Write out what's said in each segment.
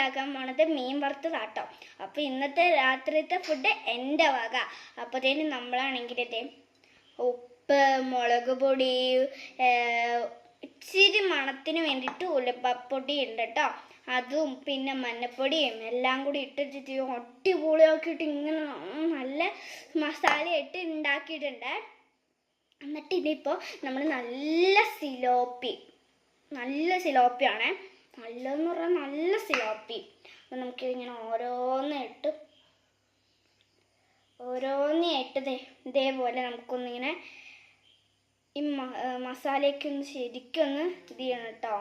ഉണ്ടാക്കാൻ പോണത് മീൻ വറുത്തതാട്ടോ. അപ്പോൾ ഇന്നത്തെ രാത്രിത്തെ ഫുഡ് എൻ്റെ വക. അപ്പോഴത്തേനും നമ്മളാണെങ്കിൽ ഉപ്പ്, മുളക് പൊടി, ഇച്ചിരി മണത്തിന് വേണ്ടിയിട്ട് ഉലുവപ്പൊടി ഉണ്ട് കേട്ടോ. അതും പിന്നെ മഞ്ഞപ്പൊടിയും എല്ലാം കൂടി ഇട്ടിട്ട് അടിപൊളിയാക്കിയിട്ട് ഇങ്ങനെ നല്ല മസാലയായിട്ട് ഉണ്ടാക്കിയിട്ടുണ്ട്. എന്നിട്ട് ഇതിപ്പോൾ നമ്മൾ നല്ല സിലോപ്പിയാണ്, നല്ലതെന്ന് പറഞ്ഞാൽ നല്ല സിലോപ്പി. അപ്പം നമുക്കിതിങ്ങനെ ഓരോന്നായിട്ട് ഇതേപോലെ നമുക്കൊന്നിങ്ങനെ ഈ മസാലയൊക്കെ ഒന്ന് ശരിക്കും ഒന്ന് ഇത് ചെയ്യണം കേട്ടോ.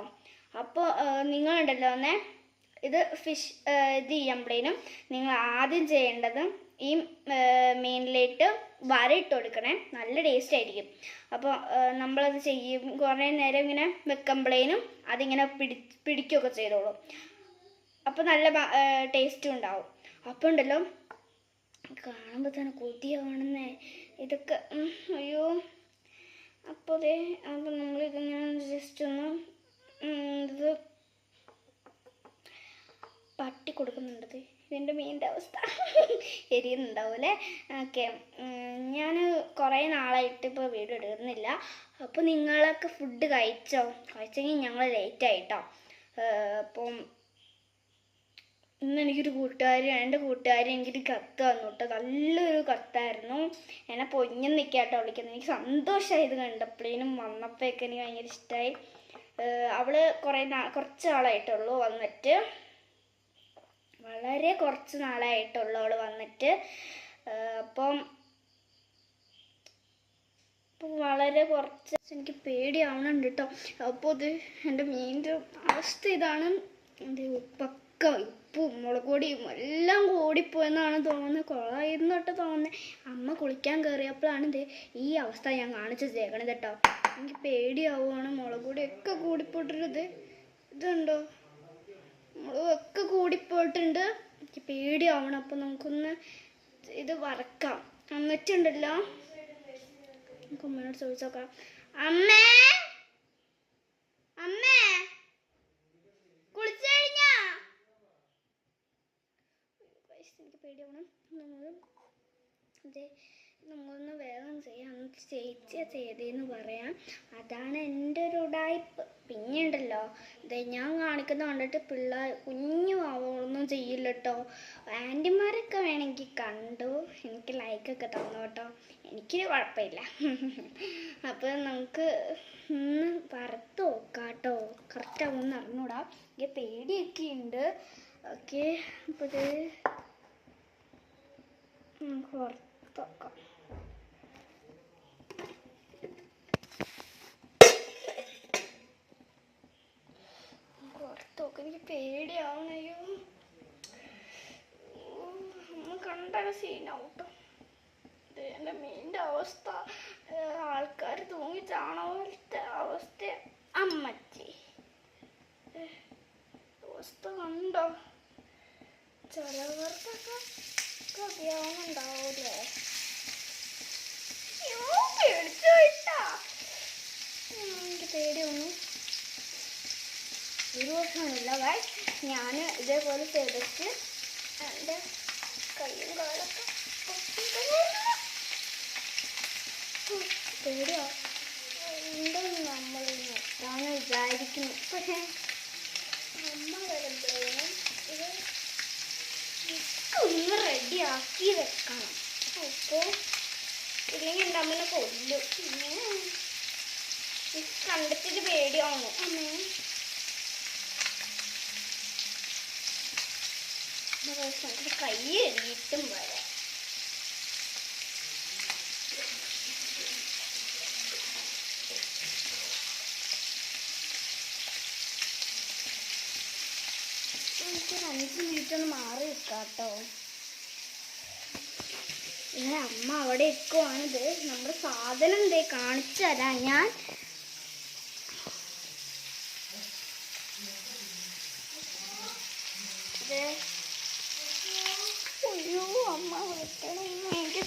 അപ്പോൾ നിങ്ങളുണ്ടല്ലോ ഇത് ഇത് ചെയ്യുമ്പോഴേനും നിങ്ങൾ ആദ്യം ചെയ്യേണ്ടത് ഈ മീനിലേക്ക് വരയിട്ട് കൊടുക്കണേ, നല്ല ടേസ്റ്റ് ആയിരിക്കും. അപ്പോൾ നമ്മളത് ചെയ്യും കുറേ നേരം ഇങ്ങനെ വെക്കുമ്പോഴേനും അതിങ്ങനെ പിടിക്കുകയൊക്കെ ചെയ്തോളും. അപ്പോൾ നല്ല ടേസ്റ്റും ഉണ്ടാവും. അപ്പോൾ ഉണ്ടല്ലോ കാണുമ്പോൾ തന്നെ കൊതിയാവണമെന്നേ ഇതൊക്കെ. അയ്യോ, അപ്പോൾ നമ്മളിതിങ്ങനെ ജസ്റ്റ് ഒന്ന് ഇത് പട്ടി കൊടുക്കുന്നുണ്ടത്. ഇതിൻ്റെ മീനിൻ്റെ അവസ്ഥ എരിയുന്നുണ്ടാവും അല്ലേ? ഓക്കെ, ഞാൻ കുറേ നാളായിട്ട് ഇപ്പോൾ വീഡിയോ എടുക്കുന്നില്ല. അപ്പോൾ നിങ്ങളൊക്കെ ഫുഡ് കഴിച്ചെങ്കിൽ ഞങ്ങൾ ലേറ്റായിട്ടോ. അപ്പം ഇന്ന് എനിക്കൊരു എൻ്റെ കൂട്ടുകാരി എനിക്കൊരു കത്ത് വന്നു കേട്ടോ. നല്ലൊരു കത്തായിരുന്നു. എന്നെ പൊഞ്ഞും നിൽക്കാട്ടോ വിളിക്കുന്നത്. എനിക്ക് സന്തോഷമായി ഇത് കണ്ടപ്പോഴേനും വന്നപ്പോഴൊക്കെ എനിക്ക് ഭയങ്കര ഇഷ്ടമായി. അവൾ കുറച്ച് നാളായിട്ടുള്ളൂ വന്നിട്ട്, വളരെ കുറച്ച് നാളായിട്ടുള്ളൂ അവൾ വന്നിട്ട്. അപ്പം വളരെ കുറച്ച് എനിക്ക് പേടിയാവണുണ്ട് കേട്ടോ. അപ്പോൾ ഇത് എൻ്റെ മീനിൻ്റെ അവസ്ഥ ഇതാണ്. എൻ്റെ ഉപ്പും മുളക് പൊടിയും എല്ലാം കൂടിപ്പോയെന്നാണ് തോന്നുന്നത്. കുളമായിരുന്നു കേട്ടോ തോന്നുന്നത്. അമ്മ കുളിക്കാൻ കയറിയപ്പോഴാണ് ഈ അവസ്ഥ ഞാൻ കാണിച്ചു തേക്കണത് കേട്ടോ. എനിക്ക് പേടിയാവുകയാണ്. മുളക് പൊടിയൊക്കെ കൂടിപ്പോയിട്ടത് ഇതുണ്ടോ, മുളകൊക്കെ കൂടിപ്പോയിട്ടുണ്ട്. എനിക്ക് പേടിയാവണം. അപ്പോൾ നമുക്കൊന്ന് ഇത് വറക്കാം. എന്നിട്ടുണ്ടല്ലോ നമുക്ക് അമ്മയോട് ചോദിച്ചു നോക്കാം. അമ്മേ കുളിച്ചു കഴിഞ്ഞാ? എനിക്ക് പേടിയാവണം. നമ്മളൊന്ന് വേഗം ചെയ്യാം. ചേച്ചിയാ ചെയ്തതെന്ന് പറയാം. അതാണ് എൻ്റെ ഒരു ഉടായ്പ്. പിന്നെ ഉണ്ടല്ലോ ഞാൻ കാണിക്കുന്ന കണ്ടിട്ട് കുഞ്ഞു ആവൊന്നും ചെയ്യില്ല കേട്ടോ. ആൻറ്റിമാരൊക്കെ വേണമെങ്കിൽ കണ്ടു എനിക്ക് ലൈക്കൊക്കെ തന്നു കേട്ടോ. എനിക്കൊരു കുഴപ്പമില്ല. അപ്പോൾ നമുക്ക് ഒന്ന് വറുത്ത് നോക്കാം കേട്ടോ. കറക്റ്റാവുമെന്ന് അറിഞ്ഞൂടാ. എനിക്ക് പേടിയൊക്കെ ഉണ്ട്. ഓക്കെ, അപ്പോൾ ഇത് നമുക്ക് വറുത്ത് നോക്കാം. എനിക്ക് പേടിയാവണയോ, നമ്മൾ കണ്ടൊക്കെ സീനാവട്ടോ. ഇത് എൻ്റെ മീനിൻ്റെ അവസ്ഥ. ആൾക്കാർ തൂങ്ങി ചാണകത്തെ അവസ്ഥ. അമ്മച്ചി അവസ്ഥ കണ്ടോ? ചിലവർക്കൊക്കെ കറിയാവുന്നുണ്ടാവൂലേ? പേടിച്ചു പോയിട്ടാ. എനിക്ക് പേടിയൊന്നു ഒരു വർഷമൊന്നുമില്ല ഗൈസ്. ഞാൻ ഇതേപോലെ ചെയ്തിട്ട് എൻ്റെ കയ്യും കാലൊക്കെ പേടിയോ ഉണ്ടെന്ന് നമ്മൾ നിർത്താമെന്ന് വിചാരിക്കുന്നു. പക്ഷേ അമ്മ വരുമ്പോഴേനും ഇത് ഒന്ന് റെഡിയാക്കി വെക്കണം. അപ്പോൾ ഇല്ലെങ്കിൽ എൻ്റെ അമ്മനെ കൊല്ലും. കണ്ടിട്ട് പേടിയാവുന്നു. അമ്മേ കൈ എഴുതിയിട്ടും വരാം. എനിക്കൊരു 5 മിനിറ്റ് ഒന്ന് മാറി വെക്കാം കേട്ടോ. ഇങ്ങനെ അമ്മ അവിടെ ഇരിക്കുവാണിത്. നമ്മുടെ സാധനം കാണിച്ചു തരാം ഞാൻ. അയ്യോ, അമ്മ വിളിക്കണം. എനിക്ക്